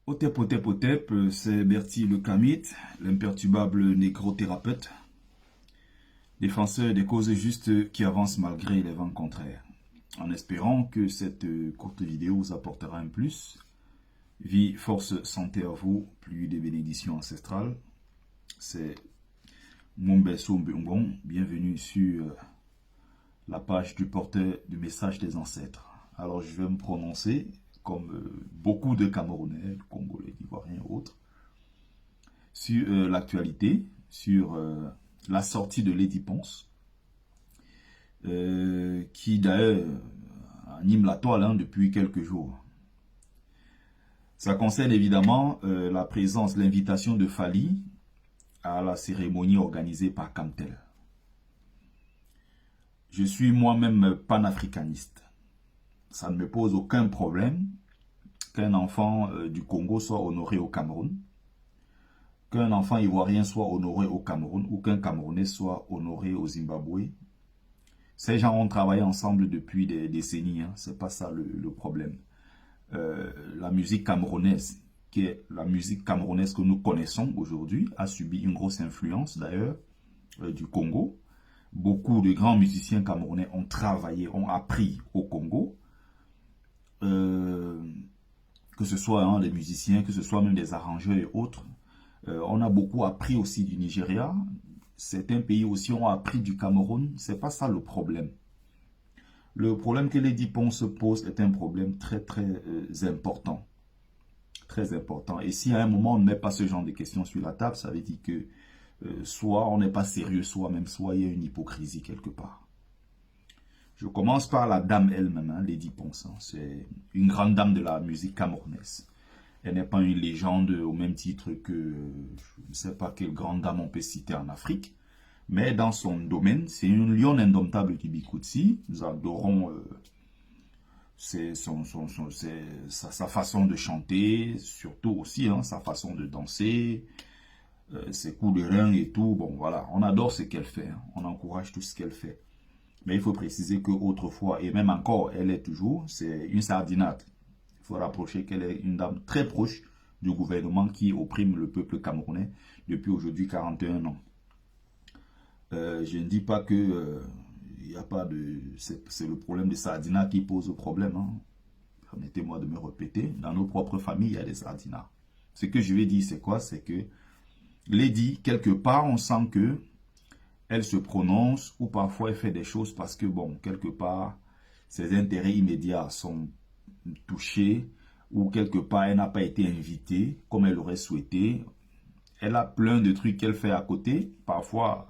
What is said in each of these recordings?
Otep, Otep, Otep, c'est Bertie le Kamit, l'imperturbable négro-thérapeute, défenseur des causes justes qui avancent malgré les vents contraires. En espérant que cette courte vidéo vous apportera un plus. Vie, force, santé à vous, plus de bénédictions ancestrales. C'est Mombeso Mbongon, bienvenue sur la page du porteur du message des ancêtres. Alors je vais me prononcer comme beaucoup de Camerounais, Congolais, d'Ivoiriens et autres, sur l'actualité, sur la sortie de Lady Ponce, qui d'ailleurs anime la toile depuis quelques jours. Ça concerne évidemment la présence, l'invitation de Fally à la cérémonie organisée par Camtel. Je suis moi-même panafricaniste. Ça ne me pose aucun problème qu'un enfant du Congo soit honoré au Cameroun, qu'un enfant ivoirien soit honoré au Cameroun ou qu'un Camerounais soit honoré au Zimbabwe. Ces gens ont travaillé ensemble depuis des décennies, hein. C'est pas ça le problème. La musique camerounaise, qui est la musique camerounaise que nous connaissons aujourd'hui, a subi une grosse influence d'ailleurs du Congo. Beaucoup de grands musiciens camerounais ont travaillé, ont appris au Congo. Que ce soit les musiciens, que ce soit même des arrangeurs et autres. On a beaucoup appris aussi du Nigeria. Certains pays aussi ont appris du Cameroun. C'est pas ça le problème. Le problème que Lady Ponce se pose est un problème très important. Très important. Et si à un moment on ne met pas ce genre de questions sur la table, ça veut dire que soit on n'est pas sérieux soi-même, soit il y a une hypocrisie quelque part. Je commence par la dame elle-même, hein, Lady Ponce. C'est une grande dame de la musique camerounaise. Elle n'est pas une légende au même titre que, je ne sais pas quelle grande dame on peut citer en Afrique. Mais dans son domaine, c'est une lionne indomptable du Bikutsi. Nous adorons sa façon de chanter, surtout aussi sa façon de danser, ses coups de rein et tout. Bon, voilà, on adore ce qu'elle fait. Hein. On encourage tout ce qu'elle fait. Mais il faut préciser qu'autrefois, et même encore, elle est toujours, c'est une sardinate. Il faut rapprocher qu'elle est une dame très proche du gouvernement qui opprime le peuple camerounais depuis aujourd'hui 41 ans. Je ne dis pas que il n'y a pas de... C'est le problème des sardinats qui pose le problème. Hein. Permettez-moi de me répéter. Dans nos propres familles, il y a des sardinats. Ce que je vais dire, c'est quoi? C'est que Lady, quelque part, on sent que elle se prononce ou parfois elle fait des choses parce que, bon, quelque part, ses intérêts immédiats sont touchés ou quelque part, elle n'a pas été invitée comme elle aurait souhaité. Elle a plein de trucs qu'elle fait à côté. Parfois,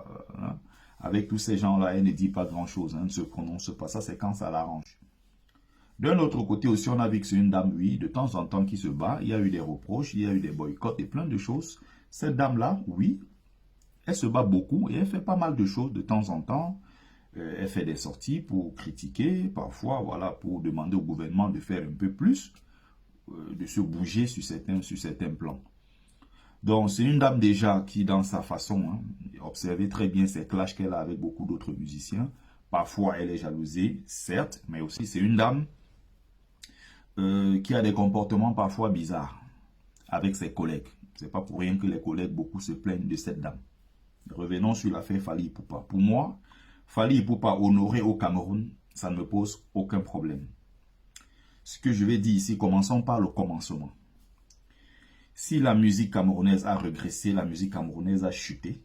avec tous ces gens-là, elle ne dit pas grand-chose, elle ne se prononce pas. Ça, c'est quand ça l'arrange. D'un autre côté aussi, on a vu que c'est une dame, oui, de temps en temps qui se bat. Il y a eu des reproches, il y a eu des boycotts et plein de choses. Cette dame-là, oui, elle se bat beaucoup et elle fait pas mal de choses de temps en temps. Elle fait des sorties pour critiquer, parfois, voilà, pour demander au gouvernement de faire un peu plus, de se bouger sur certains plans. Donc, c'est une dame déjà qui, dans sa façon, observez très bien ces clashs qu'elle a avec beaucoup d'autres musiciens. Parfois, elle est jalousée, certes, mais aussi c'est une dame qui a des comportements parfois bizarres avec ses collègues. C'est pas pour rien que les collègues, beaucoup se plaignent de cette dame. Revenons sur l'affaire Fally Ipupa. Pour moi, Fally Ipupa honoré au Cameroun, ça ne me pose aucun problème. Ce que je vais dire ici, commençons par le commencement. Si la musique camerounaise a régressé, la musique camerounaise a chuté,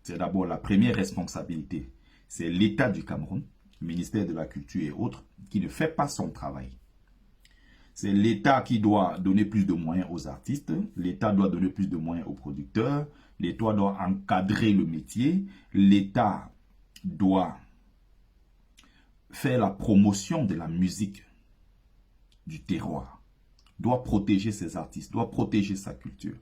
c'est d'abord la première responsabilité. C'est l'État du Cameroun, le ministère de la Culture et autres, qui ne fait pas son travail. C'est l'État qui doit donner plus de moyens aux artistes, l'État doit donner plus de moyens aux producteurs, l'État doit encadrer le métier, l'État doit faire la promotion de la musique du terroir, doit protéger ses artistes, doit protéger sa culture.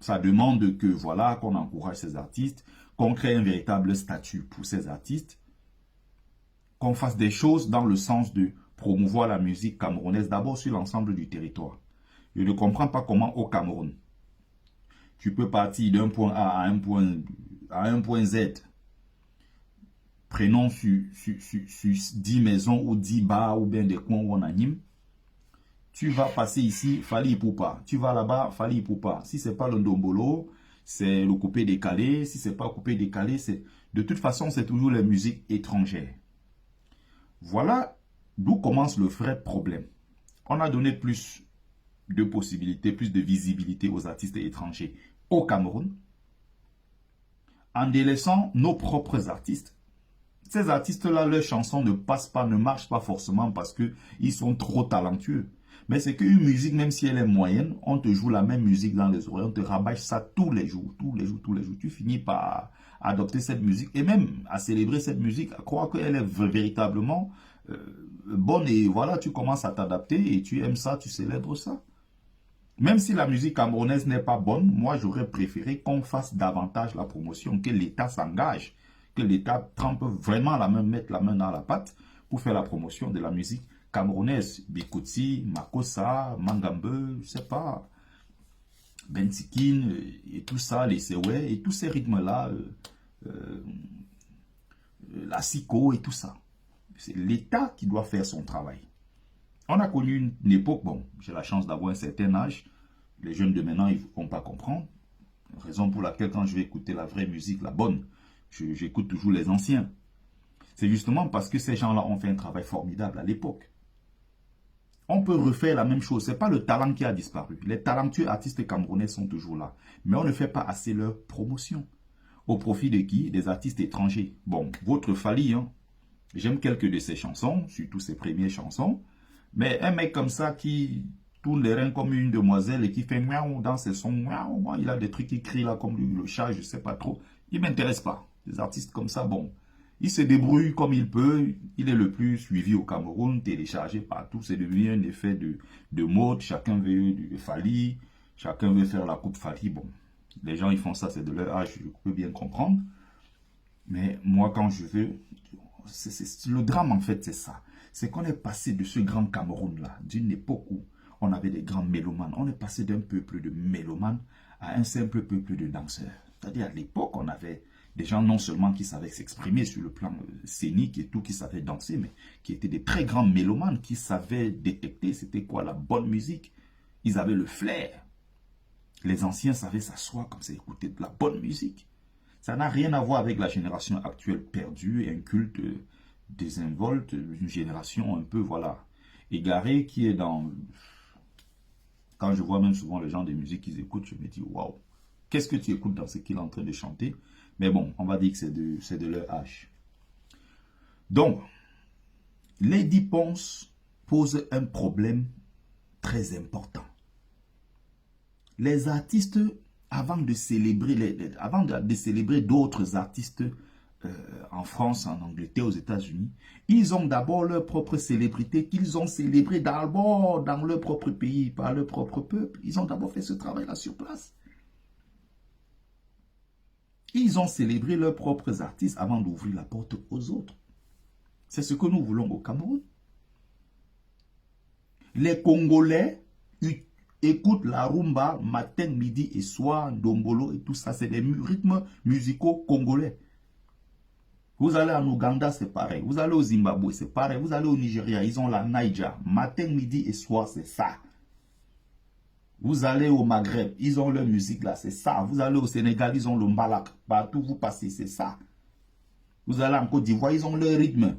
Ça demande que, voilà, qu'on encourage ces artistes, qu'on crée un véritable statut pour ces artistes, qu'on fasse des choses dans le sens de promouvoir la musique camerounaise d'abord sur l'ensemble du territoire. Je ne comprends pas comment au Cameroun, tu peux partir d'un point A à un point Z. Prenons sur 10 maisons ou 10 bars ou bien des coins où on anime. Tu vas passer ici, Fally Ipupa. Tu vas là-bas, Fally Ipupa. Si c'est pas le ndombolo, c'est le coupé décalé. Si c'est pas coupé décalé, c'est... De toute façon, c'est toujours les musiques étrangères. Voilà d'où commence le vrai problème. On a donné plus de possibilités, plus de visibilité aux artistes étrangers au Cameroun, en délaissant nos propres artistes. Ces artistes-là, leurs chansons ne passent pas, ne marchent pas forcément parce qu'ils sont trop talentueux. Mais c'est qu'une musique, même si elle est moyenne, on te joue la même musique dans les oreilles, on te rabâche ça tous les jours, tous les jours, tous les jours. Tu finis par adopter cette musique et même à célébrer cette musique, à croire qu'elle est véritablement bonne. Et voilà, tu commences à t'adapter et tu aimes ça, tu célèbres ça. Même si la musique camerounaise n'est pas bonne, moi j'aurais préféré qu'on fasse davantage la promotion, que l'État s'engage, que l'État trempe vraiment la main, mette la main dans la pâte pour faire la promotion de la musique camerounaise. Bikutsi, Makossa, Mangambe, je sais pas, Bensikin et tout ça, les Sewe et tous ces rythmes-là, la Siko et tout ça. C'est l'État qui doit faire son travail. On a connu une époque, bon, j'ai la chance d'avoir un certain âge, les jeunes de maintenant, ils ne vont pas comprendre. Raison pour laquelle quand je vais écouter la vraie musique, la bonne, j'écoute toujours les anciens. C'est justement parce que ces gens-là ont fait un travail formidable à l'époque. On peut refaire la même chose. Ce n'est pas le talent qui a disparu. Les talentueux artistes camerounais sont toujours là. Mais on ne fait pas assez leur promotion. Au profit de qui? Des artistes étrangers. Bon, votre Fally, hein, j'aime quelques de ses chansons, surtout ses premières chansons. Mais un mec comme ça qui tourne les reins comme une demoiselle et qui fait miaou dans ses sons, miaou, il a des trucs qui crient là comme le chat, je ne sais pas trop. Il ne m'intéresse pas. Des artistes comme ça, bon, il se débrouille comme il peut. Il est le plus suivi au Cameroun, téléchargé partout. C'est devenu un effet de mode. Chacun veut du Fally, chacun veut faire la coupe Fally. Bon, les gens, ils font ça, c'est de leur âge, je peux bien comprendre. Mais moi, quand je veux, le drame en fait, c'est ça. C'est qu'on est passé de ce grand Cameroun-là, d'une époque où on avait des grands mélomanes. On est passé d'un peuple de mélomanes à un simple peuple de danseurs. C'est-à-dire à l'époque, on avait des gens non seulement qui savaient s'exprimer sur le plan scénique et tout, qui savaient danser, mais qui étaient des très grands mélomanes, qui savaient détecter c'était quoi la bonne musique. Ils avaient le flair. Les anciens savaient s'asseoir comme ça, écouter de la bonne musique. Ça n'a rien à voir avec la génération actuelle perdue, inculte, désinvolte, une génération un peu, voilà, égarée qui est dans... Quand je vois même souvent les gens de musique qu'ils écoutent, je me dis, waouh, qu'est-ce que tu écoutes dans ce qu'il est en train de chanter? Mais bon, on va dire que c'est de leur âge. Donc, Lady Ponce pose un problème très important. Les artistes, avant de célébrer d'autres artistes en France, en Angleterre, aux États-Unis, ils ont d'abord leur propre célébrité qu'ils ont célébrée d'abord dans leur propre pays, par leur propre peuple. Ils ont d'abord fait ce travail-là sur place. Ils ont célébré leurs propres artistes avant d'ouvrir la porte aux autres. C'est ce que nous voulons au Cameroun. Les Congolais écoutent la rumba matin, midi et soir, dombolo et tout ça. C'est des rythmes musicaux congolais. Vous allez en Ouganda, c'est pareil. Vous allez au Zimbabwe, c'est pareil. Vous allez au Nigeria, ils ont la Naija. Matin, midi et soir, c'est ça. Vous allez au Maghreb, ils ont leur musique là, c'est ça. Vous allez au Sénégal, ils ont le Mbalak. Partout vous passez, c'est ça. Vous allez en Côte d'Ivoire, ils ont leur rythme.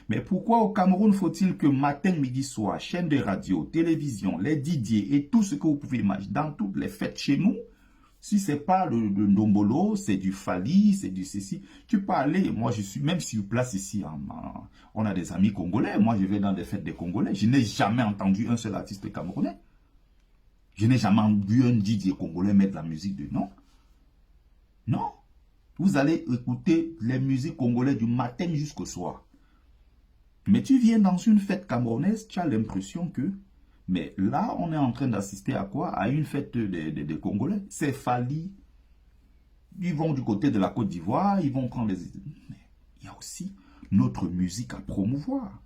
Mais pourquoi au Cameroun faut-il que matin, midi, soir, chaîne de radio, télévision, les Didier et tout ce que vous pouvez imaginer, dans toutes les fêtes chez nous, si ce n'est pas le Ndombolo, c'est du Fally, c'est du ceci. Tu peux aller, moi je suis même sur place ici, on a des amis congolais, moi je vais dans des fêtes des Congolais, je n'ai jamais entendu un seul artiste camerounais. Je n'ai jamais vu un DJ congolais mettre la musique de non. Non. Vous allez écouter les musiques congolaises du matin jusqu'au soir. Mais tu viens dans une fête camerounaise, tu as l'impression que... Mais là, on est en train d'assister à quoi? À une fête des Congolais. C'est Fally. Ils vont du côté de la Côte d'Ivoire, ils vont prendre les... Mais il y a aussi notre musique à promouvoir.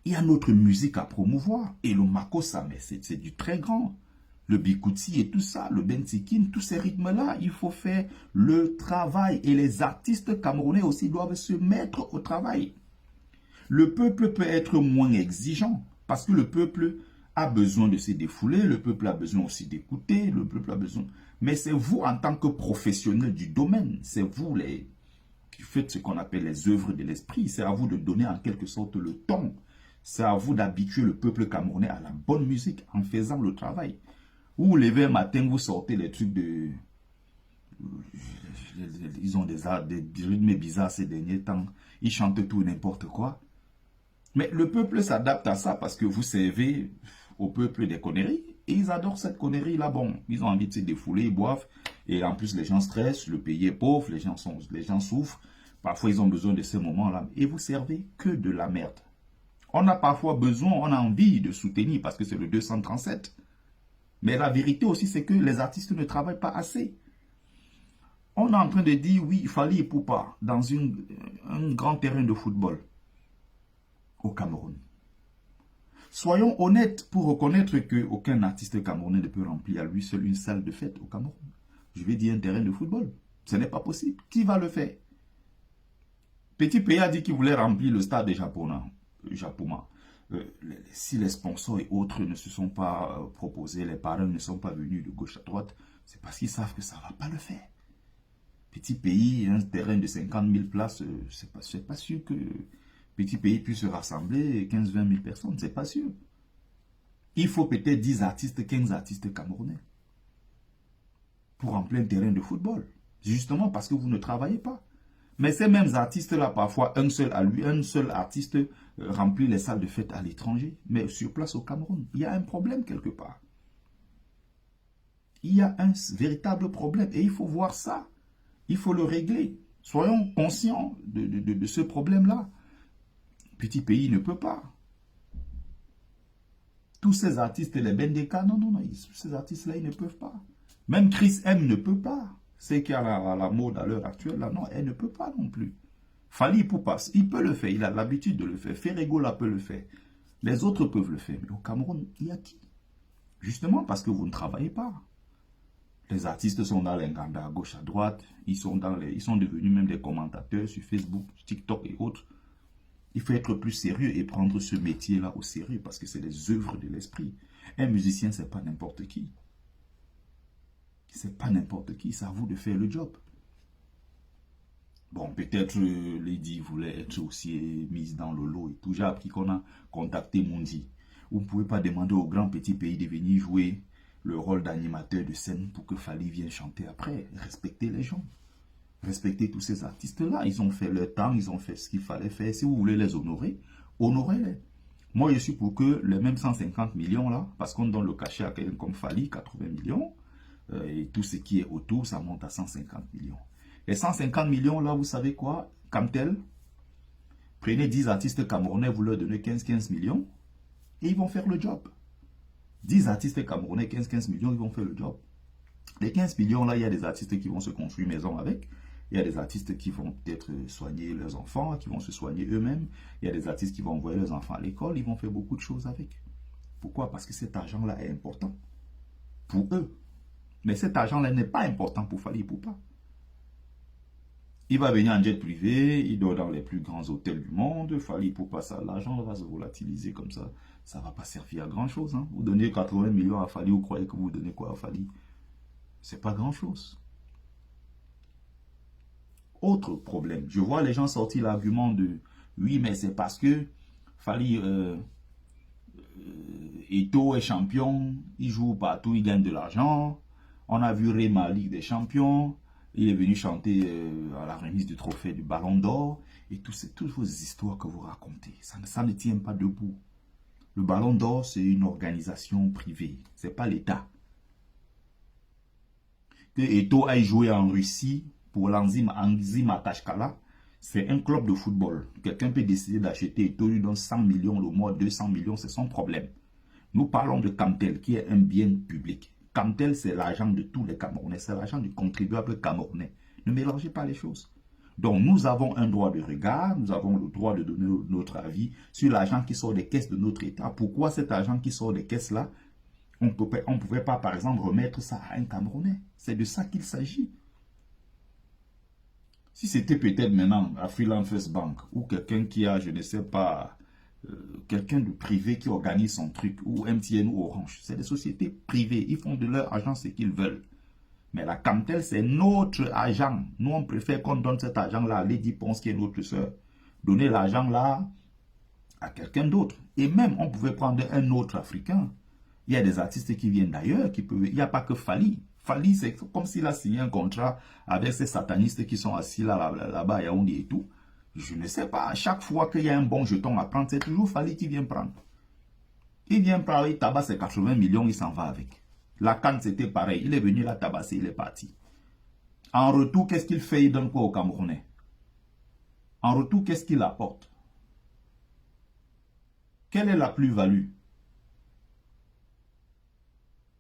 Il y a notre musique à promouvoir. Et le Makossa, mais c'est du très grand. Le Bikutsi et tout ça, le Bensikin, tous ces rythmes-là, il faut faire le travail. Et les artistes camerounais aussi doivent se mettre au travail. Le peuple peut être moins exigeant. Parce que le peuple a besoin de se défouler, le peuple a besoin aussi d'écouter, le peuple a besoin... Mais c'est vous en tant que professionnel du domaine, c'est vous qui faites ce qu'on appelle les œuvres de l'esprit. C'est à vous de donner en quelque sorte le ton. C'est à vous d'habituer le peuple camerounais à la bonne musique en faisant le travail. Vous vous levez un matin, vous sortez les trucs de... Ils ont des rythmes bizarres ces derniers temps. Ils chantent tout et n'importe quoi. Mais le peuple s'adapte à ça parce que vous servez au peuple des conneries. Et ils adorent cette connerie-là. Bon, ils ont envie de se défouler, ils boivent. Et en plus, les gens stressent, le pays est pauvre, les gens souffrent. Parfois, ils ont besoin de ces moments-là. Et vous servez que de la merde. On a parfois besoin, on a envie de soutenir parce que c'est le 237. Mais la vérité aussi, c'est que les artistes ne travaillent pas assez. On est en train de dire, oui, Fally Ipupa dans un grand terrain de football au Cameroun. Soyons honnêtes pour reconnaître qu'aucun artiste camerounais ne peut remplir à lui seul une salle de fête au Cameroun. Je vais dire un terrain de football. Ce n'est pas possible. Qui va le faire? Petit Pays a dit qu'il voulait remplir le stade de Japoma. Si les sponsors et autres ne se sont pas proposés, les parrains ne sont pas venus de gauche à droite, c'est parce qu'ils savent que ça ne va pas le faire. Petit Pays, un terrain de 50 000 places, c'est pas sûr que Petit Pays puisse rassembler 15-20 000 personnes, c'est pas sûr. Il faut peut-être 10 artistes, 15 artistes camerounais pour remplir un terrain de football. Justement parce que vous ne travaillez pas. Mais ces mêmes artistes-là, parfois, un seul artiste remplit les salles de fête à l'étranger. Mais sur place au Cameroun, il y a un problème quelque part. Il y a un véritable problème et il faut voir ça. Il faut le régler. Soyons conscients de ce problème-là. Petit Pays ne peut pas. Tous ces artistes, les Bendeka, non, ces artistes-là, ils ne peuvent pas. Même Chris M ne peut pas. C'est qui a la mode à l'heure actuelle, là, non, elle ne peut pas non plus. Fally Ipupa, il peut le faire, il a l'habitude de le faire. Ferrego, là, peut le faire. Les autres peuvent le faire. Mais au Cameroun, il y a qui? Justement parce que vous ne travaillez pas. Les artistes sont dans les Nganda à gauche, à droite. Ils sont devenus même des commentateurs sur Facebook, TikTok et autres. Il faut être plus sérieux et prendre ce métier-là au sérieux parce que c'est des œuvres de l'esprit. Un musicien, c'est pas n'importe qui. C'est pas n'importe qui, c'est à vous de faire le job. Bon, peut-être Lady voulait être aussi mise dans le lot et tout. J'ai appris qu'on a contacté Mundi. Vous ne pouvez pas demander au grand Petit Pays de venir jouer le rôle d'animateur de scène pour que Fally vienne chanter après. Respectez les gens. Respectez tous ces artistes-là. Ils ont fait leur temps, ils ont fait ce qu'il fallait faire. Si vous voulez les honorer, honorez-les. Moi, je suis pour que les mêmes 150 millions là, parce qu'on donne le cachet à quelqu'un comme Fally, 80 millions, et tout ce qui est autour, ça monte à 150 millions. Les 150 millions là, vous savez quoi? Camtel, prenez 10 artistes camerounais, vous leur donnez 15 millions, et ils vont faire le job. 10 artistes camerounais, 15 millions, ils vont faire le job. Les 15 millions là, il y a des artistes qui vont se construire maison avec. Il y a des artistes qui vont peut-être soigner leurs enfants, qui vont se soigner eux-mêmes. Il y a des artistes qui vont envoyer leurs enfants à l'école. Ils vont faire beaucoup de choses avec. Pourquoi? Parce que cet argent-là est important pour eux. Mais cet argent-là n'est pas important pour Fally Ipupa. Il va venir en jet privé, il dort dans les plus grands hôtels du monde. Fally Ipupa, ça, l'argent va se volatiliser comme ça. Ça ne va pas servir à grand-chose. Hein. Vous donnez 80 millions à Fally, vous croyez que vous donnez quoi à Fally? C'est pas grand-chose. Autre problème, je vois les gens sortir l'argument de oui, mais c'est parce que Fally Eto'o est champion, il joue partout, il gagne de l'argent. On a vu Rema Ligue des Champions, il est venu chanter à la remise du trophée du Ballon d'Or. Et toutes vos histoires que vous racontez, ça ne tient pas debout. Le Ballon d'Or, c'est une organisation privée, c'est pas l'État. Que Eto'o aille jouer en Russie pour l'enzyme Tashkala, c'est un club de football. Quelqu'un peut décider d'acheter Eto'o, lui donne 100 millions le mois, 200 millions, c'est son problème. Nous parlons de Camtel, qui est un bien public. Camtel, c'est l'argent de tous les Camerounais, c'est l'argent du contribuable camerounais. Ne mélangez pas les choses. Donc, nous avons un droit de regard, nous avons le droit de donner notre avis sur l'argent qui sort des caisses de notre État. Pourquoi cet argent qui sort des caisses là, on ne pouvait pas, par exemple, remettre ça à un Camerounais? C'est de ça qu'il s'agit. Si c'était peut-être maintenant à Freeland First Bank ou quelqu'un qui a, je ne sais pas, quelqu'un de privé qui organise son truc, ou MTN ou Orange. C'est des sociétés privées, ils font de leur argent ce qu'ils veulent. Mais la Camtel, c'est notre argent. Nous, on préfère qu'on donne cet argent-là à Lady Ponce, qui est notre soeur. Donner l'argent là à quelqu'un d'autre. Et même, on pouvait prendre un autre Africain. Il y a des artistes qui viennent d'ailleurs, qui peuvent. Il n'y a pas que Fali. Fali, c'est comme s'il a signé un contrat avec ces satanistes qui sont assis là-bas à Yaoundé et tout. Je ne sais pas. À chaque fois qu'il y a un bon jeton à prendre, c'est toujours Fali qui vient prendre. Il vient prendre, il tabasse ses 80 millions, il s'en va avec. La Cannes, c'était pareil. Il est venu la tabasser, il est parti. En retour, qu'est-ce qu'il fait? Il donne quoi aux Camerounais? En retour, qu'est-ce qu'il apporte? Quelle est la plus-value?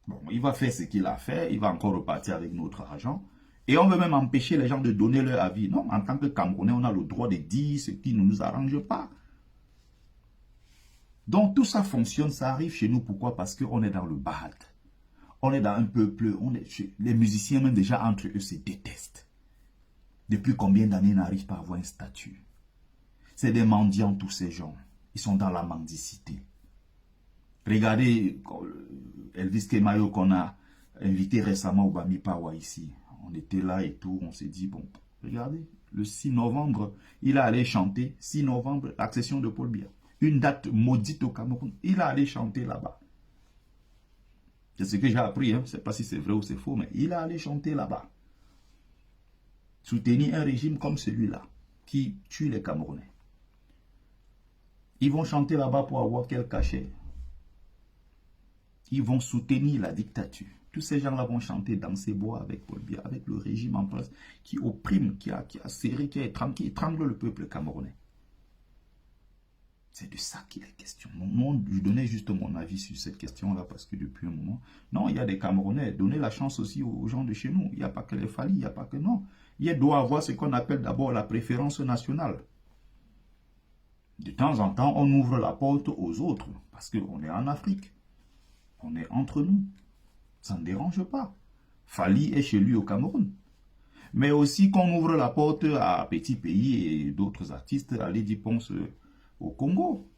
Bon, il va faire ce qu'il a fait, il va encore repartir avec notre argent. Et on veut même empêcher les gens de donner leur avis. Non, en tant que Camerounais, on a le droit de dire ce qui ne nous arrange pas. Donc tout ça fonctionne, ça arrive chez nous. Pourquoi? Parce qu'on est dans le Bahat. On est dans un peuple, les musiciens même déjà entre eux se détestent. Depuis combien d'années ils n'arrivent pas à avoir un statut? C'est des mendiants tous ces gens. Ils sont dans la mendicité. Regardez Elvis Kemayo qu'on a invité récemment au Bami Pawa ici. On était là et tout, on s'est dit, bon, regardez, le 6 novembre, il a allé chanter, 6 novembre, l'accession de Paul Biya. Une date maudite au Cameroun, il a allé chanter là-bas. C'est ce que j'ai appris, hein. Je ne sais pas si c'est vrai ou c'est faux, mais il a allé chanter là-bas. Soutenir un régime comme celui-là, qui tue les Camerounais. Ils vont chanter là-bas pour avoir quel cachet? Ils vont soutenir la dictature. Tous ces gens-là vont chanter dans ces bois avec Paul Biya, avec le régime en place qui opprime, qui a serré, qui étrangle le peuple camerounais. C'est de ça qu'il est question. Moi, je donnais juste mon avis sur cette question-là parce que depuis un moment, non, il y a des Camerounais. Donnez la chance aussi aux gens de chez nous. Il n'y a pas que les Fali, il n'y a pas que non. Il doit avoir ce qu'on appelle d'abord la préférence nationale. De temps en temps, on ouvre la porte aux autres parce qu'on est en Afrique. On est entre nous. Ça ne dérange pas. Fali est chez lui au Cameroun. Mais aussi qu'on ouvre la porte à Petit Pays et d'autres artistes, à Lady Ponce au Congo.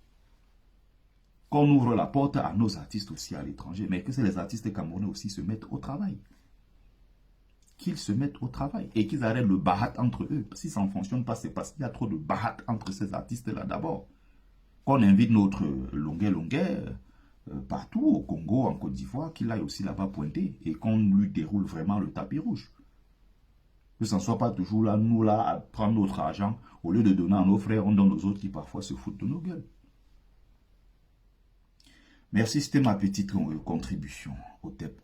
Qu'on ouvre la porte à nos artistes aussi à l'étranger. Mais que les artistes camerounais aussi se mettent au travail. Qu'ils se mettent au travail. Et qu'ils arrêtent le bahat entre eux. Si ça ne fonctionne pas, c'est parce qu'il y a trop de bahat entre ces artistes-là d'abord. Qu'on invite notre Longuet partout au Congo, en Côte d'Ivoire, qu'il aille aussi là-bas pointer et qu'on lui déroule vraiment le tapis rouge. Que ce ne soit pas toujours là, nous là, à prendre notre argent, au lieu de donner à nos frères, on donne aux autres qui parfois se foutent de nos gueules. Merci, c'était ma petite contribution au TEP.